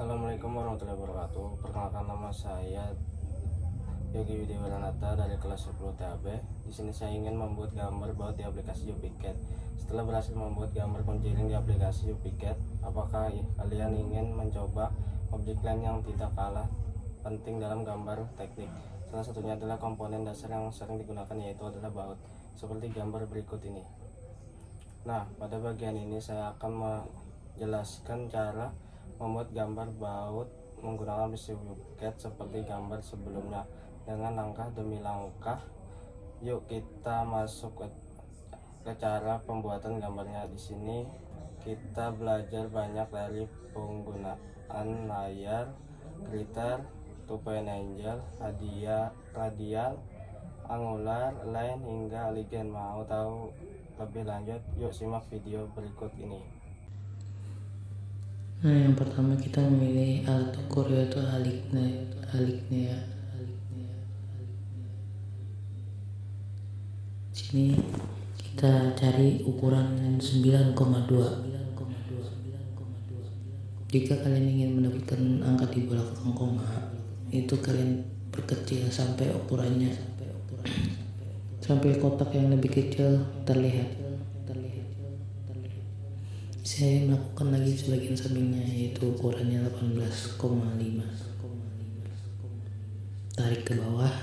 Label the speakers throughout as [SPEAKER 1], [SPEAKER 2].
[SPEAKER 1] Assalamualaikum warahmatullahi wabarakatuh. Perkenalkan, nama saya Yogi Widiwanata dari kelas 10 TAB. Di sini saya ingin membuat gambar baut di aplikasi Jupiket. Setelah berhasil membuat gambar pengiring di aplikasi Jupiket, apakah kalian ingin mencoba objek lain yang tidak kalah penting dalam gambar teknik? Salah satunya adalah komponen dasar yang sering digunakan, yaitu adalah baut, seperti gambar berikut ini. Nah, pada bagian ini saya akan menjelaskan cara membuat gambar baut menggunakan aplikasi Jupiket seperti gambar sebelumnya dengan langkah demi langkah. Yuk kita masuk ke cara pembuatan gambarnya. Di sini kita belajar banyak dari penggunaan layar, glitter, 2 point angel, radial, angular, line, hingga ligand. Mau tahu lebih lanjut? Yuk simak video berikut ini.
[SPEAKER 2] Nah, yang pertama kita memilih alat ukur, yaitu Alignia. Sini kita cari ukuran 9,2. Jika kalian ingin mendapatkan angka di belakang koma, itu kalian perkecil sampai ukurannya, sampai kotak yang lebih kecil terlihat. Saya melakukan lagi sebagian sampingnya, yaitu ukurannya 18,5. Tarik ke bawah.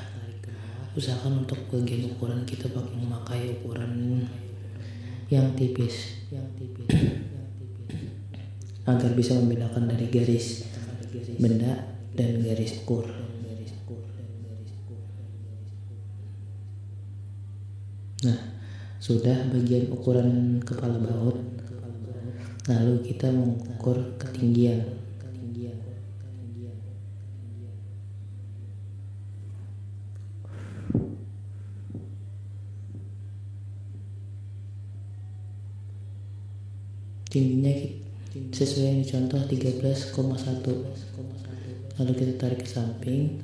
[SPEAKER 2] Usahakan untuk bagian ukuran kita memakai ukuran yang tipis agar bisa membedakan dari garis benda dan garis ukur. Nah, sudah bagian ukuran kepala baut, lalu kita mengukur ketinggian. Tingginya sesuai yang dicontoh 13,1. Lalu kita tarik ke samping.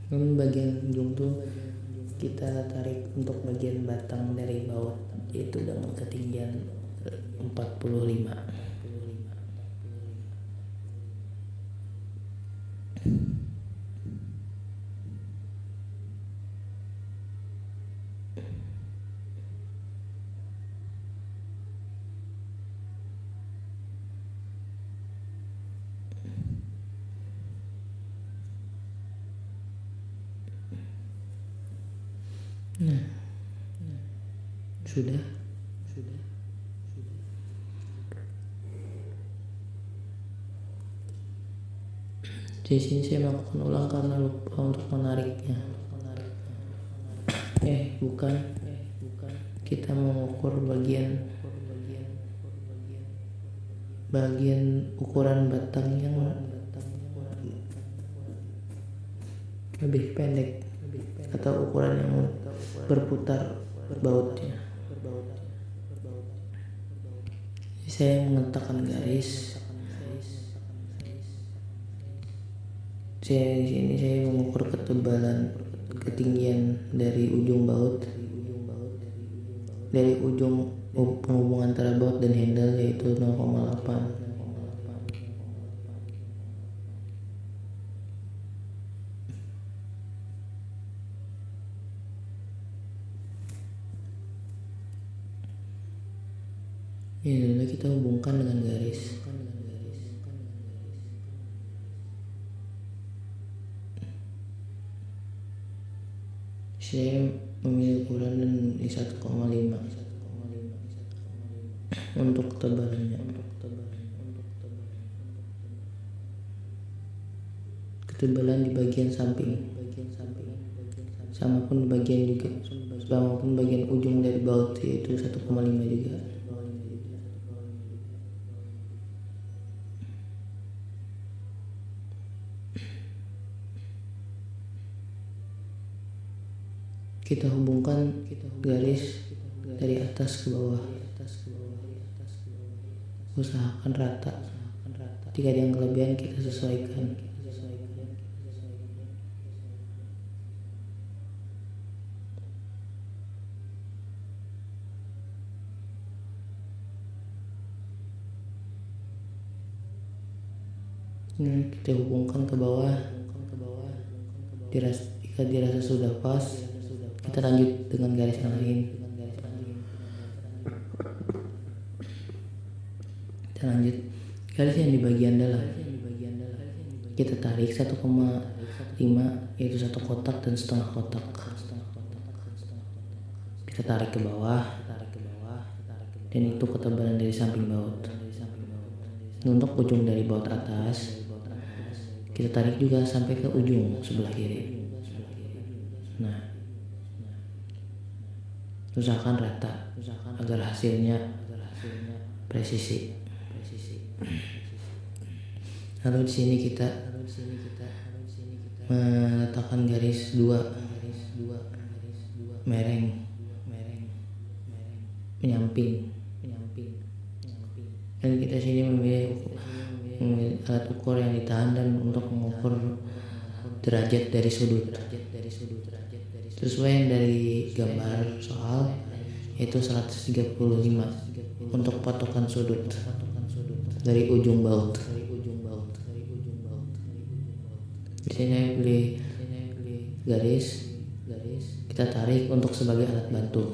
[SPEAKER 2] Dan bagian ujung tuh kita tarik untuk bagian batang dari baut, yaitu dengan ketinggian 45. Nah, sudah. Di sini saya melakukan ulang karena lupa untuk menariknya. Bukan. Kita mengukur bagian ukuran batang yang lebih pendek, atau ukuran yang berputar bautnya. Saya mengetakkan garis. Di sini saya mengukur ketinggian dari ujung baut, dari ujung penghubung antara baut dan handle, yaitu 0,8. Lalu kita hubungkan dengan garis. Saya memilih ukuran di 1,5 untuk ketebalannya. Ketebalan di bagian samping, sama pun bagian ujung dari baut, yaitu 1,5 juga. Kita hubungkan garis dari atas ke bawah. Usahakan rata. Jika ada yang kelebihan, kita sesuaikan. Ini kita hubungkan ke bawah. Jika dirasa sudah pas, kita lanjut dengan garis yang lain. Kita lanjut garis yang di bagian dalam. Kita tarik 1,5 yaitu satu kotak dan setengah kotak. Kita tarik ke bawah dan itu ketebalan dari samping baut. Untuk ujung dari baut atas kita tarik juga sampai ke ujung sebelah kiri. Nah, usahakan rata agar hasilnya presisi. Lalu di sini kita meletakkan garis 2 mereng menyamping, dan kita sini memilih alat ukur yang ditahan dan untuk mengukur derajat dari sudut sesuai yang dari gambar soal, yaitu 135 untuk patokan sudut dari ujung baut. Di sini saya pilih garis, kita tarik untuk sebagai alat bantu.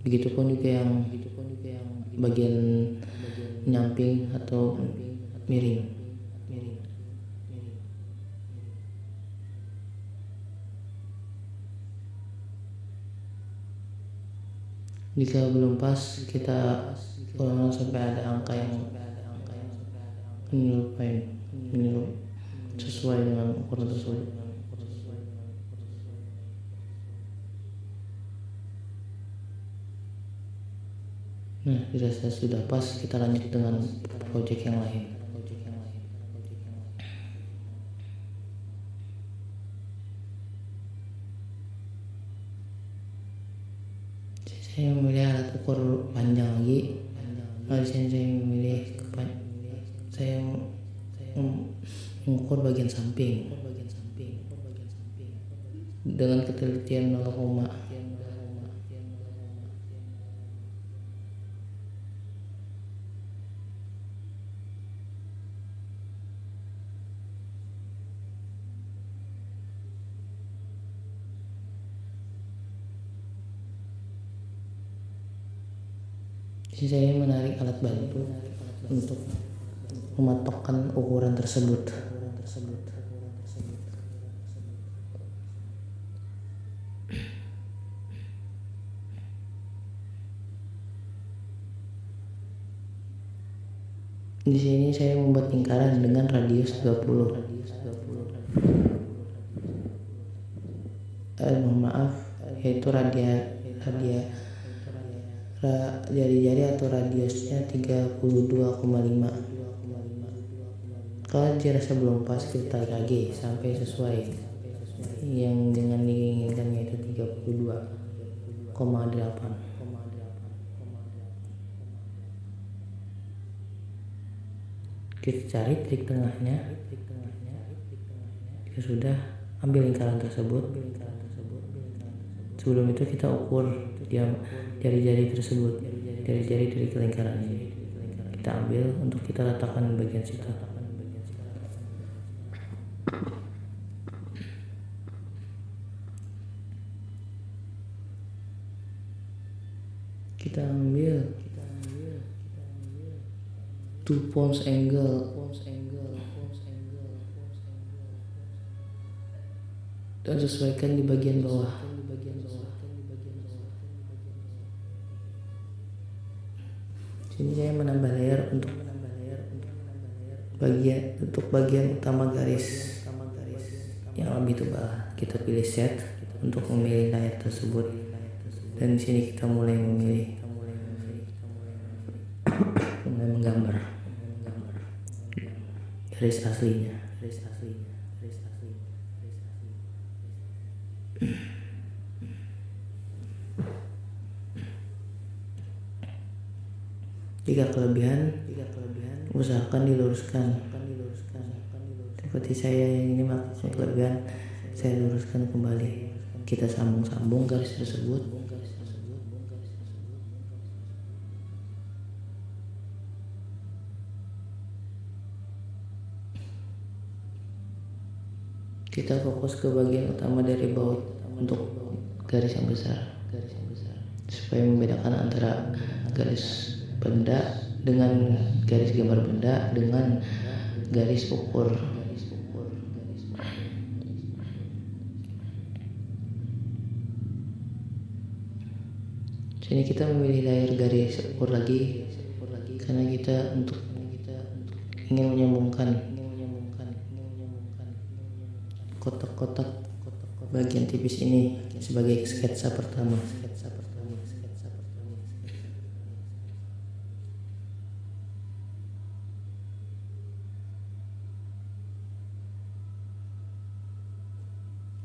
[SPEAKER 2] Begitupun juga yang bagian nyamping atau miring. Jika belum pas, kita ulang sampai ada angka yang menyerupai sesuai dengan ukuran tersebut. Nah, dirasa sudah pas, kita lanjut dengan project yang lain. Saya memilih alat ukur panjang lagi. Di sini saya memilih saya mengukur bagian samping dengan ketelitian 0, saya menarik alat bantu untuk mematokkan ukuran tersebut. Di sini saya membuat lingkaran dengan radius 20. Mohon maaf, yaitu jari-jari atau radiusnya 32,5. Kalau dirasa belum pas, kita tarik lagi sampai sesuai yang dengan diinginkan, yaitu 32,8. Kita cari titik tengahnya. Jika sudah, ambil lingkaran tersebut. Sebelum itu kita ukur jari-jari tersebut, jari-jari dari lingkaran ini. Kita ambil untuk kita letakkan bagian situ. Kita ambil 2 pounds angle dan sesuaikan di bagian bawah. Sini saya menambah layer untuk bagian utama garis yang lebih tebal. Kita pilih set untuk memilih layer tersebut, dan di sini kita mulai menggambar garis aslinya. Jika kelebihan, usahakan diluruskan. Seperti saya yang ini maksudnya kelebihan, saya luruskan kembali. Kita sambung-sambung garis tersebut. Kita fokus ke bagian utama dari baut untuk garis yang besar, supaya membedakan antara garis benda dengan garis gambar benda dengan garis ukur. Sini kita memilih layar garis ukur lagi karena kita ingin menyambungkan kotak-kotak bagian tipis ini sebagai sketsa pertama.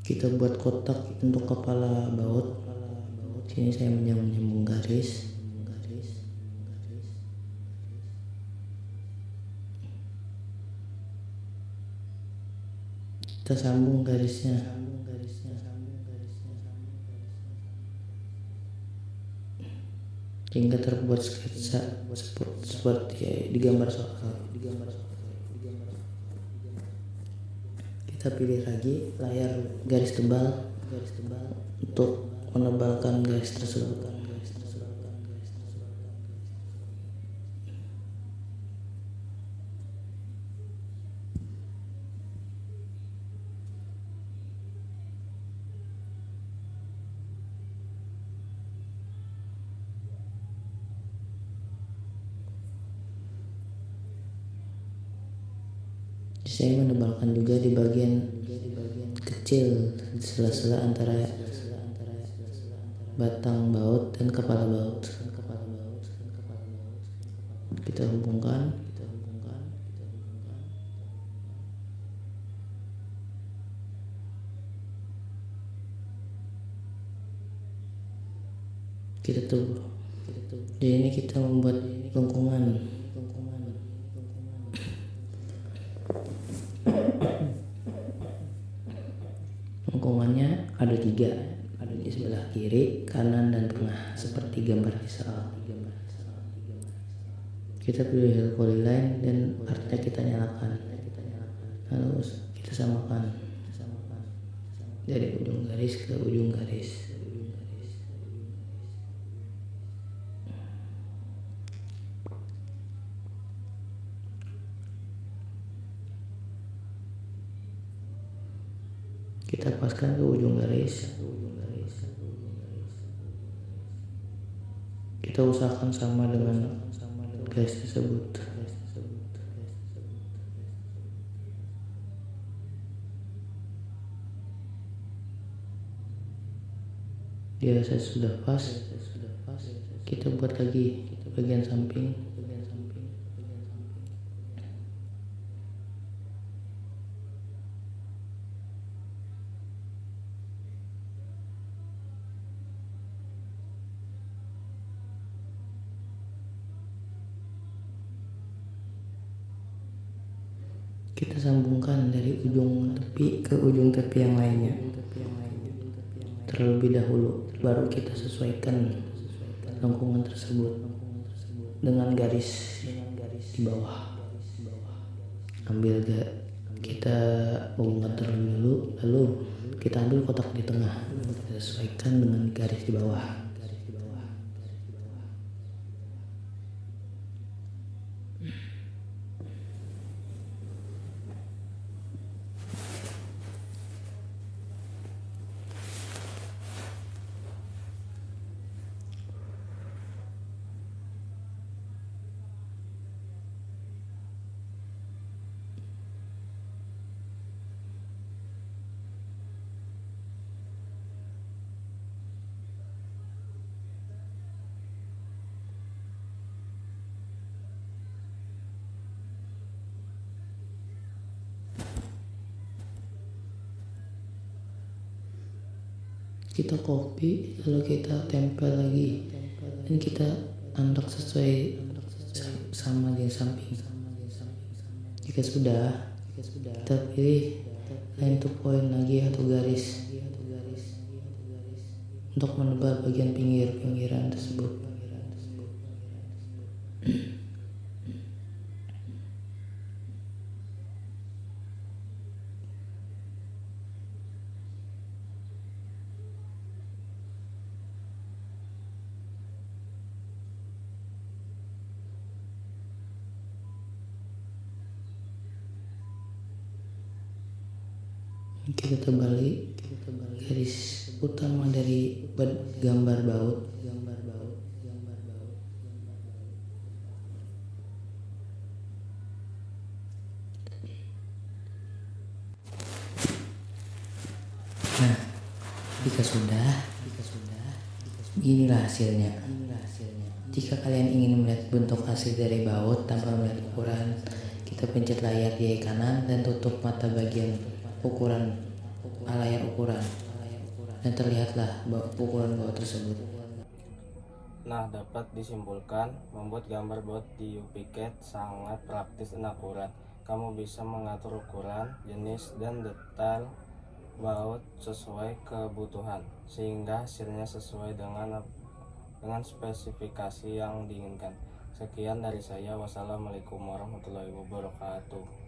[SPEAKER 2] Kita buat kotak untuk kepala baut. Sini saya menyambung garis. Kita sambung garisnya. Hingga terbuat sketsa seperti di gambar soal. Kita pilih lagi layar garis tebal untuk menebalkan garis tersebut. Saya menebalkan juga di bagian kecil, di sela-sela antara batang baut dan kepala baut. Kita hubungkan. Kita tubuh. Di ini kita membuat lengkungan. Lengkungannya ada 3, ada di sebelah kiri, kanan, dan tengah seperti gambar di soal. Kita pilih polyline dan artnya kita nyalakan, lalu kita samakan dari ujung garis ke ujung garis. Kita paskan ke ujung garis. Kita usahakan sama dengan garis tersebut. Dirasa sudah pas, kita buat lagi bagian samping. Kita sambungkan dari ujung tepi ke ujung tepi yang lainnya terlebih dahulu, baru kita sesuaikan lengkungan tersebut dengan garis di bawah. Kita hubungkan terlebih dulu, lalu kita ambil kotak di tengah, kita sesuaikan dengan garis di bawah. Kita copy, lalu kita tempel lagi, dan kita unlock sesuai sama di samping. Jika sudah, kita pilih line to point lagi atau garis untuk menebal bagian pinggiran tersebut. Kita terbalik garis utama dari gambar baut. Nah, jika sudah, inilah hasilnya. Jika kalian ingin melihat bentuk hasil dari baut tanpa melihat ukuran, kita pencet layar di kanan dan tutup mata bagian ukuran layar ukuran, dan terlihatlah ukuran baut tersebut.
[SPEAKER 1] Nah, dapat disimpulkan, membuat gambar baut di UPCAD sangat praktis dan akurat. Kamu bisa mengatur ukuran, jenis, dan detail baut sesuai kebutuhan, sehingga hasilnya sesuai dengan spesifikasi yang diinginkan. Sekian dari saya. Wassalamualaikum warahmatullahi wabarakatuh.